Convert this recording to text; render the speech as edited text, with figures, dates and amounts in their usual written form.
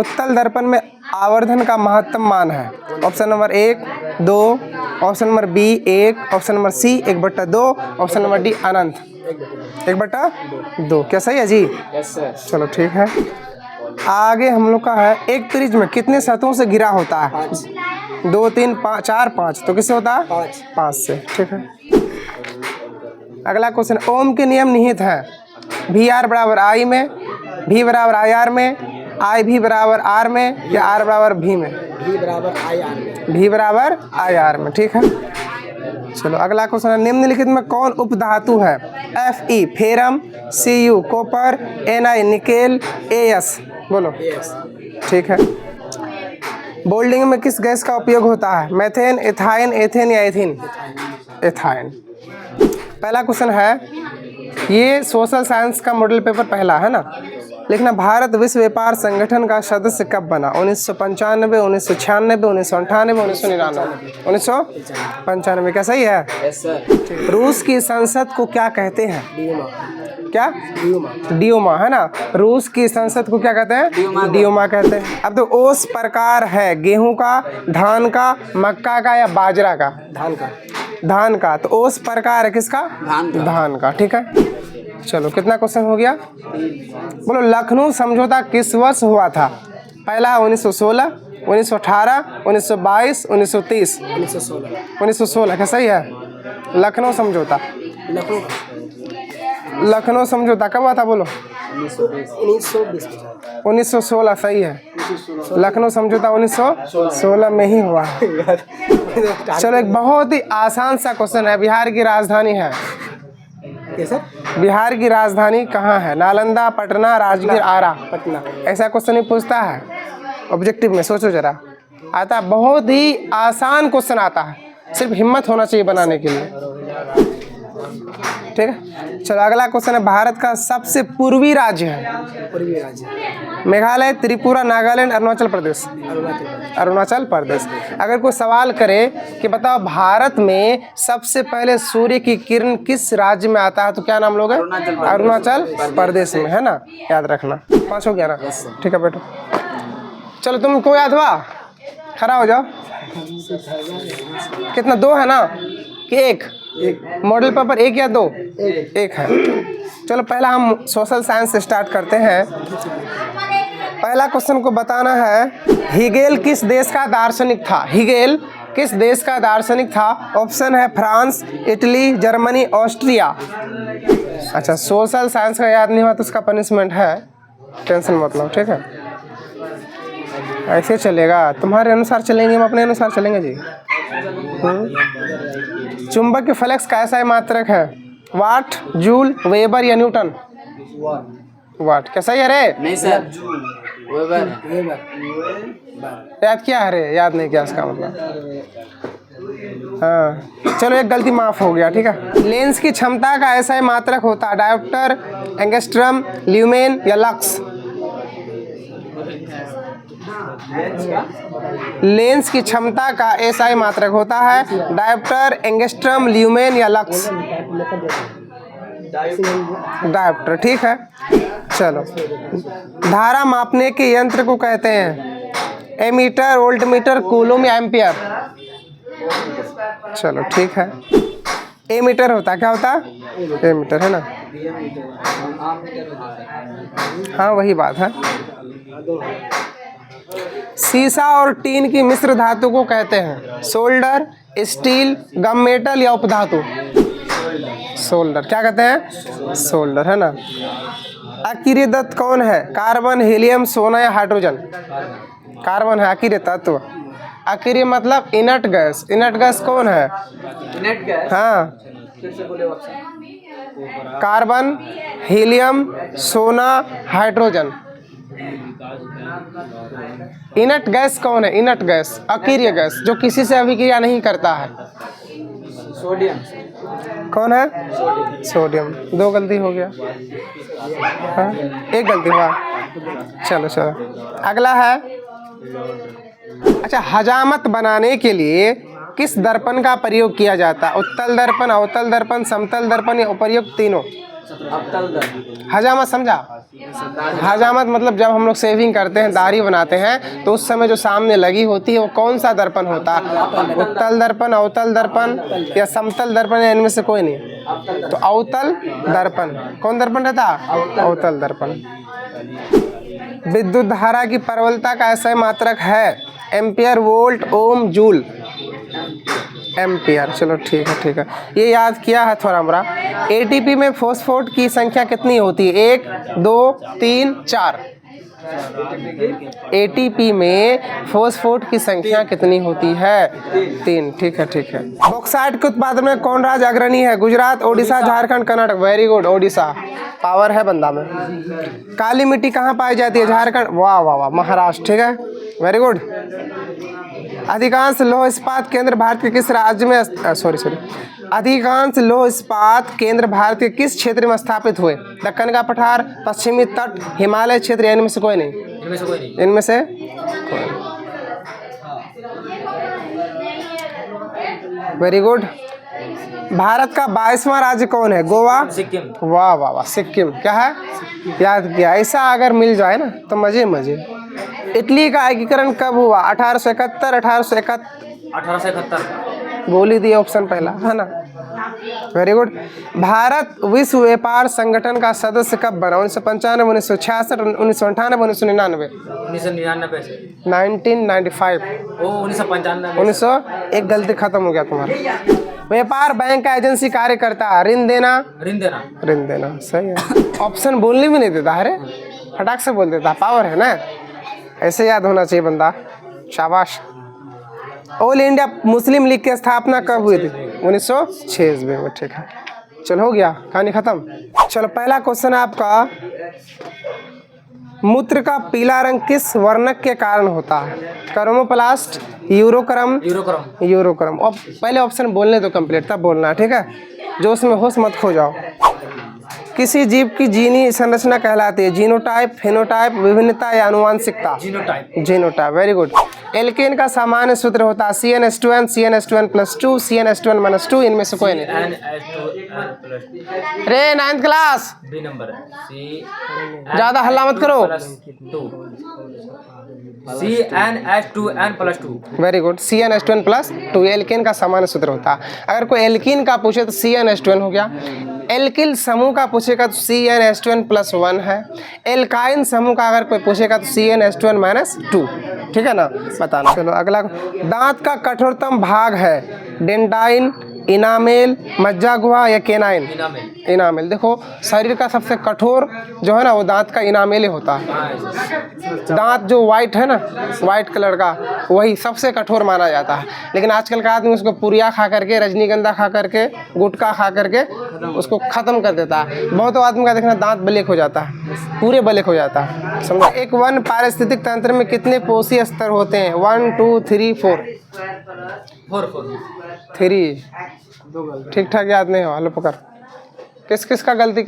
उत्तल दर्पण में आवर्धन का महत्तम मान है? Option number 1, 2, option number B 1, option number C 1/2, option number D अनंत 1/2। क्या सही है जी? Yes sir. चलो ठीक है। आगे हम लोग का है, एक प्रिज्म कितने सतहों से घिरा होता है? 2, 3, 4, 5। तो किससे होता है? 5 से। ठीक है। अगला क्वेश्चन, ओम के नियम निहित हैं वी आर बराबर आई में, भी बराबर आई आर में, आई भी बराबर आर में, या आर बराबर भी में? भी बराबर आई आर में। भी बराबर आई आर में। ठीक है। चलो अगला क्वेश्चन है, निम्नलिखित में कौन उपधातु है? Fe ferrum, Cu copper, Ni nickel, As बोलो। यस। ठीक है। बोल्डिंग में किस गैस का उपयोग होता है? मेथेन, एथाइन, एथेन या एथीन? एथाइन। पहला क्वेश्चन है, ये सोशल साइंस का मॉडल पेपर पहला है ना, लिखना भारत विश्व व्यापार संगठन का सदस्य कब बना? 1995, 1996, 1998, 1999? 1995। क्या सही है? Yes sir. रूस की संसद को क्या कहते हैं? डीमा। क्या? डियोमा है ना। रूस की संसद को क्या कहते हैं? डियोमा कहते हैं। अब तो ओस प्रकार है गेहूं का, धान का, मक्का का या बाजरा का? धान का। धान का। तो ओस प्रकार है किसका? धान का। ठीक है। चलो कितना क्वेश्चन हो गया? बोलो, लखनऊ समझौता किस वर्ष हुआ था? पहला 1916, 1918, 1922, 1930? 1916। क्या सही है? लखनऊ समझौता। लखनऊ समझौता कब हुआ था? बोलो। 1916 सही है। लखनऊ समझौता 1916 में ही हुआ है। चलो एक बहुत ही आसान सा क्वेश्चन है, बिहार की राजधानी है? बिहार की राजधानी कहाँ है? नालंदा, पटना, राजगीर, आरा? पटना। ऐसा क्वेश्चन ही पूछता है ऑब्जेक्टिव में, सोचो जरा। आता है, बहुत ही आसान क्वेश्चन आता है, सिर्फ हिम्मत होना चाहिए बनाने के लिए। ठीक है। चलो अगला क्वेश्चन है, भारत का सबसे पूर्वी राज्य है? पूर्वी राज्य मेघालय, त्रिपुरा, नागालैंड, अरुणाचल प्रदेश? अरुणाचल प्रदेश। अगर कोई सवाल करे कि बताओ भारत में सबसे पहले सूर्य की किरण किस राज्य में आता है, तो क्या नाम लोगे? अरुणाचल प्रदेश में, है ना। याद रखना। 5 हो गया ना? ठीक है बैठो। चलो तुमको याद हुआ? खड़ा हो जाओ। कितना? 2 है ना कि 1? मॉडल पेपर 1 या 2? 1 है। चलो पहला हम सोशल साइंस से स्टार्ट करते हैं। पहला क्वेश्चन को बताना है, हिगेल किस देश का दार्शनिक था? हिगेल किस देश का दार्शनिक था? ऑप्शन है फ्रांस, इटली, जर्मनी, ऑस्ट्रिया। अच्छा, सोशल साइंस का याद नहीं हुआ तो उसका पनिशमेंट है, टेंशन मत लो। ठीक है, ऐसे चलेगा, तुम्हारे अनुसार चलेंगे, हम अपने अनुसार चलेंगे जी। चुंबक के फ्लक्स का ऐसा मात्रक है? वाट, जूल, वेबर या न्यूटन? वाट। क्या सही है रे? नहीं सर, वेबर। याद किया है रे? याद नहीं किया इसका मतलब। हाँ चलो एक गलती माफ हो गया। ठीक है। लेंस की क्षमता का ऐसा मात्रक होता है? डायोप्टर, एंगस्ट्रम, ल्यूमेन या लक्स? लेंस की क्षमता का एसआई मात्रक होता है? डायोप्टर, एंगस्ट्रम, ल्यूमेन या लक्स? डायोप्टर। ठीक है। चलो, धारा मापने के यंत्र को कहते हैं? एमीटर, वोल्टमीटर, कूलम या एम्पियर? चलो ठीक है, एमीटर होता है। क्या होता है? एमीटर, है ना। हाँ वही बात है। सीसा और टीन की मिश्र धातु को कहते हैं? सोल्डर, स्टील, गम मेटल या उपधातु? सोल्डर। क्या कहते हैं? सोल्डर, है ना। अकीर्य तत्व कौन है? कार्बन, हीलियम, सोना या हाइड्रोजन? कार्बन है अकीर्य तत्व। अकीर्य मतलब इनर्ट गैस। इनर्ट गैस कौन है? Inert gas. हाँ, कार्बन, हीलियम, सोना, हाइड्रोजन। इनर्ट गैस कौन है? इनर्ट गैस, अकीर्य गैस, जो किसी से अभिक्रिया नहीं करता है। सोडियम। कौन है? सोडियम। 2 गलती हो गया। हाँ? 1 गलती हुआ। चलो चलो अगला है, अच्छा, हजामत बनाने के लिए किस दर्पण का प्रयोग किया जाता है? उत्तल दर्पण, अवतल दर्पण, समतल दर्पण या उपर्युक्त तीनों? अब्तल दर हजामत समझा? हजामत मतलब जब हम लोग शेविंग करते हैं, दाढ़ी बनाते हैं, तो उस समय जो सामने लगी होती है वो कौन सा दर्पण होता है? उत्तल दर्पण, अवतल दर्पण या समतल दर्पण, या इनमें से कोई नहीं? तो अवतल दर्पण। कौन दर्पण रहता? अवतल दर्पण। विद्युत धारा की प्रबलता का ऐसा मात्रक है? एम्पियर, वोल्ट, ओम, जूल। एम्पियर। चलो ठीक है, ठीक है, ये याद किया है थोड़ा हमारा। एटीपी में फॉस्फेट की संख्या कितनी होती है? 1, 2, 3, 4। एटीपी में फॉस्फेट की संख्या कितनी होती है? 3। ठीक है, ठीक है। बॉक्साइट के उत्पादन में कौन राज्य अग्रणी है? Gujarat, Odisha, Jharkhand, Karnataka. Very good, Odisha. Power है बंदा में। काली मिट्टी कहाँ पाई जाती है? झारखंड। वाह वाह वाह, महाराष्ट्र। ठीक है, वेरी गुड। अधिकांश लौह इस्पात केंद्र भारत के किस राज्य में अधिकांश लौह इस्पात केंद्र भारत के किस क्षेत्र में स्थापित हुए? दक्कन का पठार, पश्चिमी तट, हिमालय क्षेत्र, या इनमें से कोई नहीं? इनमें से कोई नहीं। Very good. भारत का 22वां राज्य कौन है? गोवा, सिक्किम। वाह वाह वाह, सिक्किम। क्या है? याद किया। ऐसा अगर मिल जाए ना तो मजे मजे। इटली का एकीकरण कब हुआ? 1871, 1871। बोल ही दिया ऑप्शन पहला, है ना? Very good. भारत विश्व व्यापार संगठन का सदस्य कब बना? 1995, 1966, 1998, 1999। 1999 से 1995। 1995। 1900। एक गलती खत्म हो गया तुम्हारा। व्यापार बैंक का एजेंसी कार्य करता है? ऋण देना, ऋण देना। सही है। ऑप्शन बोलने भी नहीं देता, अरे फटाक से बोल देता। पावर है ना, ऐसे याद होना चाहिए बंदा। शाबाश। ऑल इंडिया मुस्लिम लीग की स्थापना कब हुई थी? 1906 में। ठीक है, चलो हो गया, कहानी खत्म। चलो पहला क्वेश्चन है आपका, मूत्र का पीला रंग किस वर्णक के कारण होता है? क्रोमोप्लास्ट, यूरोक्रम, यूरोक्रम। अब पहले ऑप्शन बोलने दो कंप्लीट, तब बोलना, ठीक है? जो उसमें होश मत खो जाओ। किसी जीव की जीनी संरचना कहलाती है? जीनोटाइप, फेनोटाइप, विभिन्नता, या आनुवांशिकता? जीनोटाइप। Very good. एल्केन का सामान्य सूत्र होता है? CnH2n, CnH2n+2, CnH2n-2। इनमें से कोई नहीं? रे 9th क्लास, बी नंबर है। ज्यादा हल्ला मत करो। CnH2n+2। Very good. CnH2n+2 alkene का सामान्य सूत्र होता है। अगर कोई एल्कीन का पूछे तो CnH2n हो गया। एल्किल समूह का पूछेगा तो CnH2n+1 है। एल्काइन समूह का अगर कोई पूछेगा तो CnH2n-2। ठीक है ना, बताना। चलो अगला, दांत का कठोरतम भाग है? डेंटाइन, इनामेल, मज्जा गुहा, या केनाइन? इनामेल। देखो शरीर का सबसे कठोर जो है ना वो दांत का इनामेल ही होता है। दांत जो वाइट है ना, वाइट कलर का, वही सबसे कठोर माना जाता है। लेकिन आजकल का आदमी उसको पुरिया खा करके, रजनीगंधा खा करके, गुटखा खा करके उसको खत्म कर देता है। बहुत आदमी का देखना दांत ब्लैक हो जाता है, पूरे ब्लैक हो जाता है, समझो। एक वन पारिस्थितिक तंत्र में कितने कोशीय स्तर होते हैं? 1, 2, 3, 4। 3। ठीक ठाक याद नहीं हो, हलो पकड़। किस किस का गलती